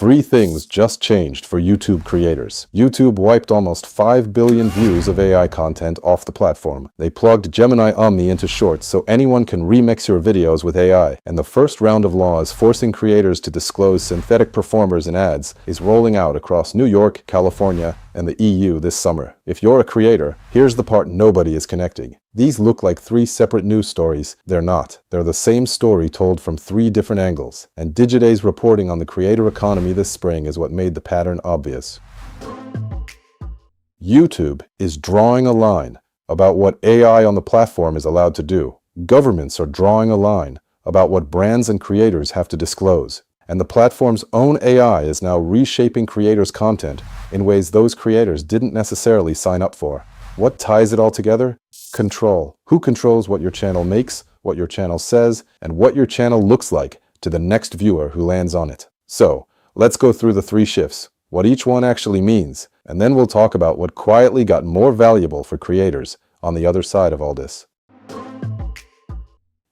Three things just changed for YouTube creators. YouTube wiped almost 5 billion views of AI content off the platform. They plugged Gemini Omni into Shorts so anyone can remix your videos with AI. And the first round of laws forcing creators to disclose synthetic performers in ads is rolling out across New York, California, and the EU this summer. If you're a creator, here's the part nobody is connecting. These look like three separate news stories. They're not. They're the same story told from three different angles. And Digiday's reporting on the creator economy this spring is what made the pattern obvious. YouTube is drawing a line about what AI on the platform is allowed to do. Governments are drawing a line about what brands and creators have to disclose. And the platform's own AI is now reshaping creators' content in ways those creators didn't necessarily sign up for. What ties it all together? Control. Who controls what your channel makes, what your channel says, and what your channel looks like to the next viewer who lands on it. So, let's go through the three shifts, what each one actually means, and then we'll talk about what quietly got more valuable for creators on the other side of all this.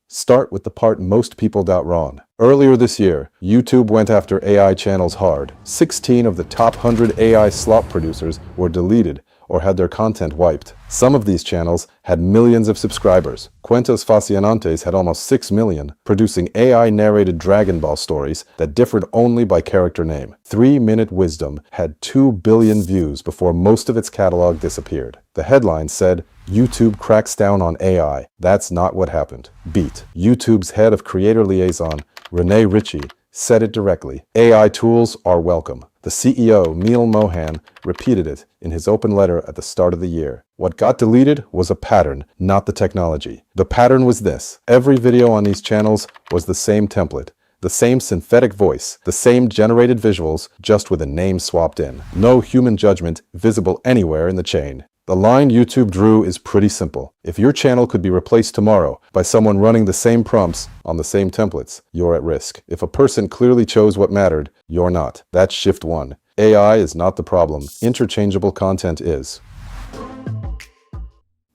Start with the part most people doubt wrong. Earlier this year, YouTube went after AI channels hard. 16 of the top 100 AI slop producers were deleted or had their content wiped. Some of these channels had millions of subscribers. Cuentas Fascinantes had almost 6 million, producing AI-narrated Dragon Ball stories that differed only by character name. 3 Minute Wisdom had 2 billion views before most of its catalog disappeared. The headline said, YouTube cracks down on AI. That's not what happened. Beat. YouTube's head of creator liaison, Renee Ritchie, said it directly. AI tools are welcome. The CEO, Neil Mohan, repeated it in his open letter at the start of the year. What got deleted was a pattern, not the technology. The pattern was this. Every video on these channels was the same template, the same synthetic voice, the same generated visuals, just with a name swapped in. No human judgment visible anywhere in the chain. The line YouTube drew is pretty simple. If your channel could be replaced tomorrow by someone running the same prompts on the same templates, you're at risk. If a person clearly chose what mattered, you're not. That's shift one. AI is not the problem. Interchangeable content is.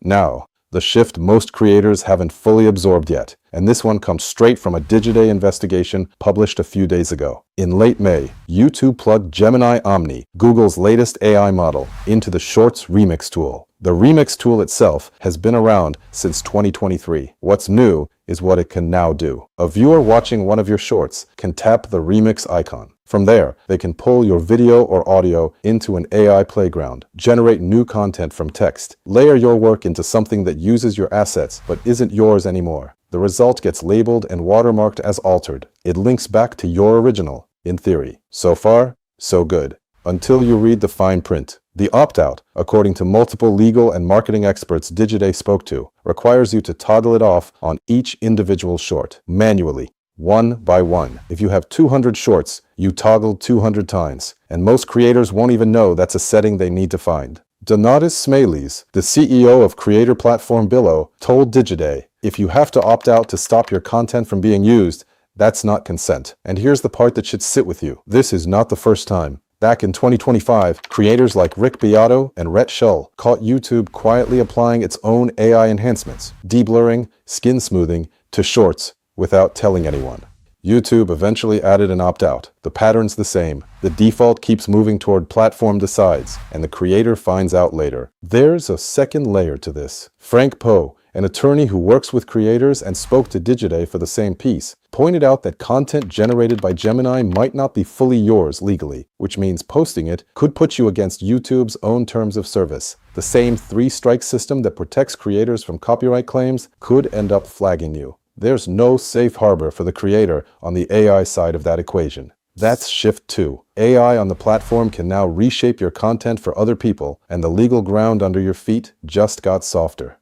Now, the shift most creators haven't fully absorbed yet, and this one comes straight from a Digiday investigation published a few days ago. In late May, YouTube plugged Gemini Omni, Google's latest AI model, into the Shorts Remix tool. The Remix tool itself has been around since 2023. What's new is what it can now do. A viewer watching one of your shorts can tap the Remix icon. From there, they can pull your video or audio into an AI playground, generate new content from text, layer your work into something that uses your assets but isn't yours anymore. The result gets labeled and watermarked as altered. It links back to your original, in theory. So far, so good. Until you read the fine print. The opt-out, according to multiple legal and marketing experts Digiday spoke to, requires you to toggle it off on each individual short, manually, one by one. If you have 200 shorts, you toggle 200 times, and most creators won't even know that's a setting they need to find. Donatis Smailies, the CEO of creator platform Billow, told Digiday, if you have to opt out to stop your content from being used, that's not consent. And here's the part that should sit with you. This is not the first time. Back in 2025, creators like Rick Beato and Rhett Shull caught YouTube quietly applying its own AI enhancements, deblurring, skin smoothing, to shorts without telling anyone. YouTube eventually added an opt-out. The pattern's the same. The default keeps moving toward platform decides, and the creator finds out later. There's a second layer to this. Frank Poe, an attorney who works with creators and spoke to Digiday for the same piece, pointed out that content generated by Gemini might not be fully yours legally, which means posting it could put you against YouTube's own terms of service. The same three-strike system that protects creators from copyright claims could end up flagging you. There's no safe harbor for the creator on the AI side of that equation. That's shift 2. AI on the platform can now reshape your content for other people, and the legal ground under your feet just got softer.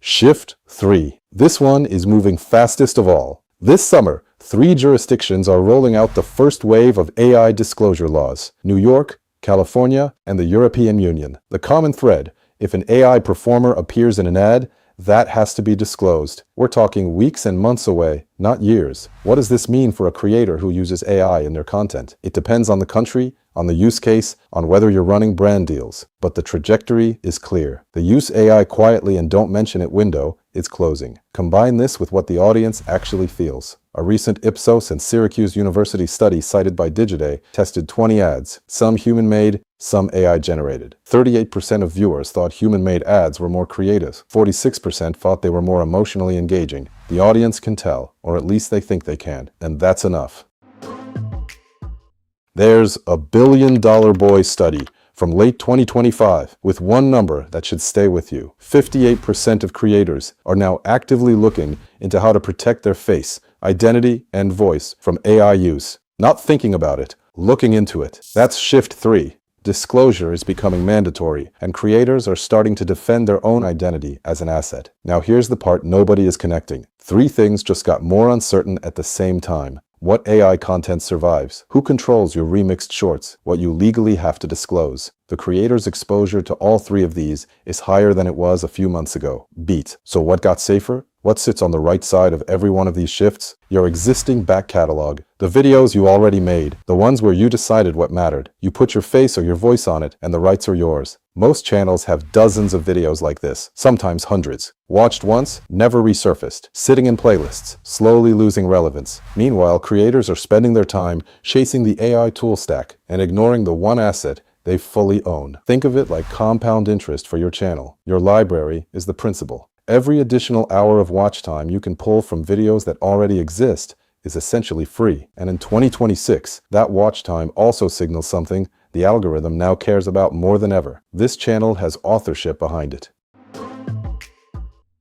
Shift 3. This one is moving fastest of all. This summer, 3 jurisdictions are rolling out the first wave of AI disclosure laws: New York, California, and the European Union. The common thread: if an AI performer appears in an ad, that has to be disclosed. We're talking weeks and months away, not years. What does this mean for a creator who uses AI in their content? It depends on the country, on the use case, on whether you're running brand deals. But the trajectory is clear. The use AI quietly and don't mention it window is closing. Combine this with what the audience actually feels. A recent Ipsos and Syracuse University study cited by Digiday tested 20 ads, some human-made, some AI-generated. 38% of viewers thought human-made ads were more creative. 46% thought they were more emotionally engaging. The audience can tell, or at least they think they can, and that's enough. There's a $1 billion boy study from late 2025 with one number that should stay with you. 58% of creators are now actively looking into how to protect their face, identity, and voice from AI use. Not thinking about it, looking into it. That's shift 3. Disclosure is becoming mandatory, and creators are starting to defend their own identity as an asset. Now here's the part nobody is connecting. 3 things just got more uncertain at the same time. What AI content survives? Who controls your remixed shorts? What you legally have to disclose? The creator's exposure to all 3 of these is higher than it was a few months ago. Beat. So what got safer? What sits on the right side of every one of these shifts? Your existing back catalog. The videos you already made. The ones where you decided what mattered. You put your face or your voice on it, and the rights are yours. Most channels have dozens of videos like this, sometimes hundreds. Watched once, never resurfaced, sitting in playlists, slowly losing relevance. Meanwhile, creators are spending their time chasing the AI tool stack and ignoring the one asset they fully own. Think of it like compound interest for your channel. Your library is the principal. Every additional hour of watch time you can pull from videos that already exist is essentially free. And in 2026, that watch time also signals something the algorithm now cares about more than ever. This channel has authorship behind it.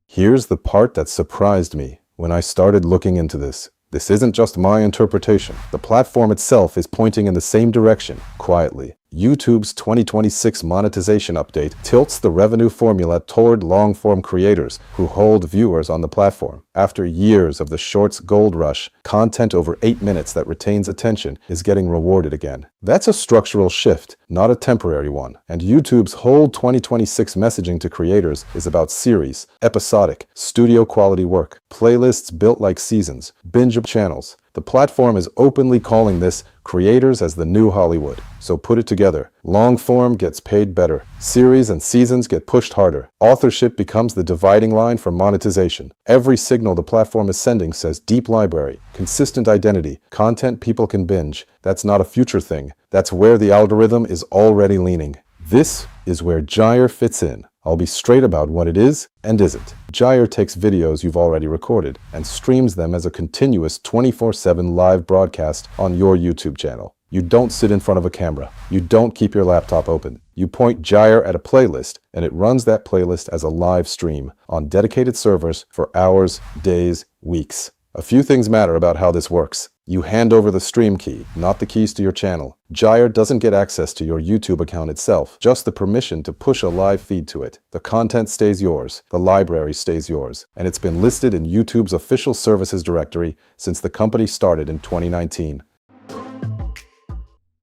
Here's the part that surprised me when I started looking into this. This isn't just my interpretation. The platform itself is pointing in the same direction, quietly. YouTube's 2026 monetization update tilts the revenue formula toward long-form creators who hold viewers on the platform. After years of the shorts gold rush, content over 8 minutes that retains attention is getting rewarded again. That's a structural shift, not a temporary one. And YouTube's whole 2026 messaging to creators is about series, episodic, studio-quality work, playlists built like seasons, binge channels. The platform is openly calling this creators as the new Hollywood. So put it together. Long form gets paid better. Series and seasons get pushed harder. Authorship becomes the dividing line for monetization. Every signal the platform is sending says deep library, consistent identity, content people can binge. That's not a future thing. That's where the algorithm is already leaning. This is where Gyre fits in. I'll be straight about what it is and isn't. Gyre takes videos you've already recorded and streams them as a continuous 24/7 live broadcast on your YouTube channel. You don't sit in front of a camera. You don't keep your laptop open. You point Gyre at a playlist, and it runs that playlist as a live stream on dedicated servers for hours, days, weeks. A few things matter about how this works. You hand over the stream key, not the keys to your channel. Gyre doesn't get access to your YouTube account itself, just the permission to push a live feed to it. The content stays yours, the library stays yours, and it's been listed in YouTube's official services directory since the company started in 2019.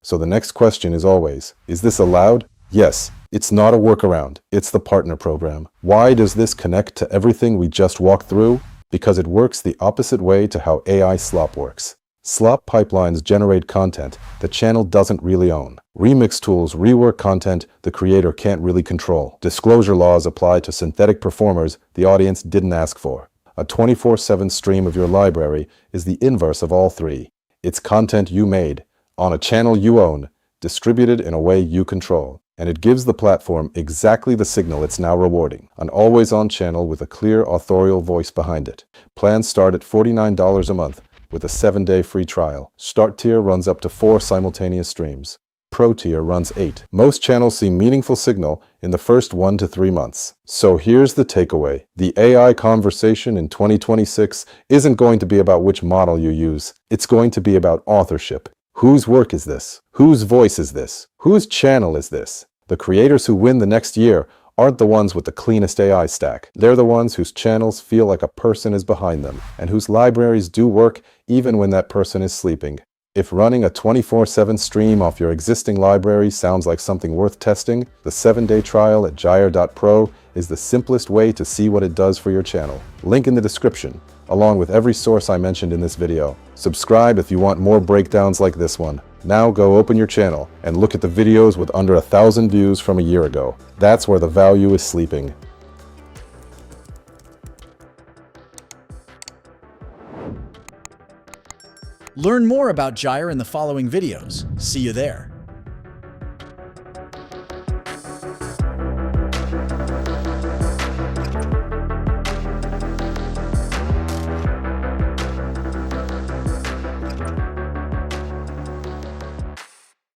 So the next question is always, is this allowed? Yes, it's not a workaround, it's the partner program. Why does this connect to everything we just walked through? Because it works the opposite way to how AI slop works. Slop pipelines generate content the channel doesn't really own. Remix tools rework content the creator can't really control. Disclosure laws apply to synthetic performers the audience didn't ask for. A 24/7 stream of your library is the inverse of all 3. It's content you made, on a channel you own, distributed in a way you control. And it gives the platform exactly the signal it's now rewarding, an always-on channel with a clear authorial voice behind it. Plans start at $49 a month with a 7-day free trial. Start tier runs up to 4 simultaneous streams. Pro tier runs 8. Most channels see meaningful signal in the first 1 to 3 months. So here's the takeaway. The AI conversation in 2026 isn't going to be about which model you use. It's going to be about authorship. Whose work is this? Whose voice is this? Whose channel is this? The creators who win the next year aren't the ones with the cleanest AI stack. They're the ones whose channels feel like a person is behind them, and whose libraries do work even when that person is sleeping. If running a 24/7 stream off your existing library sounds like something worth testing, the 7-day trial at Gyre.pro is the simplest way to see what it does for your channel. Link in the description, along with every source I mentioned in this video. Subscribe if you want more breakdowns like this one. Now go open your channel and look at the videos with under 1,000 views from a year ago. That's where the value is sleeping. Learn more about Gyre in the following videos. See you there.